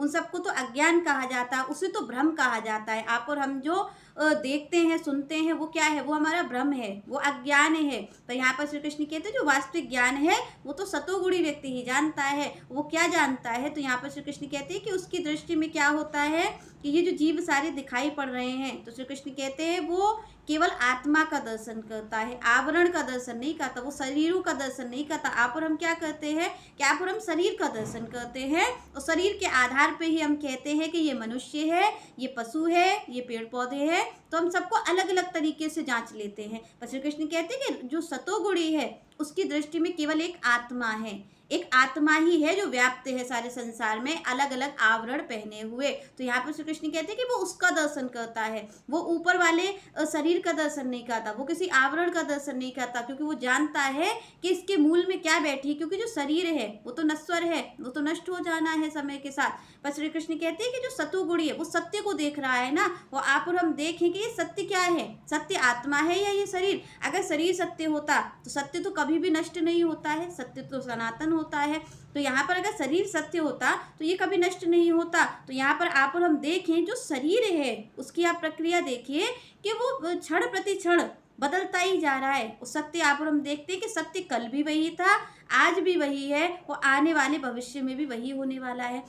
उन सबको तो अज्ञान कहा जाता है, उसे तो भ्रम कहा जाता है। आप और हम जो देखते हैं, सुनते हैं, वो क्या है? वो हमारा भ्रम है, वो अज्ञान है। तो यहाँ पर श्री कृष्ण कहते हैं जो वास्तविक ज्ञान है वो तो सतोगुणी व्यक्ति ही जानता है। वो क्या जानता है? तो यहाँ पर श्री कृष्ण कहते हैं कि उसकी दृष्टि में क्या होता है कि ये जो जीव सारे दिखाई पड़ रहे हैं, तो श्री कृष्ण कहते हैं वो केवल आत्मा का दर्शन करता है, आवरण का दर्शन नहीं करता, वो शरीरों का दर्शन नहीं करता। आप और हम क्या करते हैं कि आप और हम शरीर का दर्शन करते हैं और शरीर के आधार पे ही हम कहते हैं कि ये मनुष्य है, ये पशु है, ये पेड़ पौधे हैं। तो हम सबको अलग अलग तरीके से जांच लेते हैं। पर श्री कृष्ण कहते हैं कि जो सतोगुणी है उसकी दृष्टि में केवल एक आत्मा है, एक आत्मा ही है जो व्याप्त है सारे संसार में, अलग अलग आवरण पहने हुए। तो यहाँ पर श्री कृष्ण कहते हैं कि वो उसका दर्शन करता है, वो ऊपर वाले शरीर का दर्शन नहीं करता, वो किसी आवरण का दर्शन नहीं करता, क्योंकि वो जानता है कि इसके मूल में क्या बैठी है। क्योंकि जो शरीर है वो तो नश्वर है, वो तो नष्ट हो जाना है समय के साथ। पर श्री कृष्ण कहते हैं कि जो सतोगुणी है वो सत्य को देख रहा है ना। वो आप और हम देखें कि ये सत्य क्या है, सत्य आत्मा है या ये शरीर। अगर शरीर सत्य होता तो सत्य तो कभी भी नष्ट नहीं होता है, सत्य तो सनातन होता है। तो यहाँ पर अगर शरीर सत्य होता तो ये कभी नष्ट नहीं होता। तो यहाँ पर आप और हम देखें जो शरीर है उसकी आप प्रक्रिया देखिए कि वो क्षण प्रति क्षण बदलता ही जा रहा है। उस सत्य आप और हम देखते हैं कि सत्य कल भी वही था, आज भी वही है, वो आने वाले भविष्य में भी वही होने वाला है।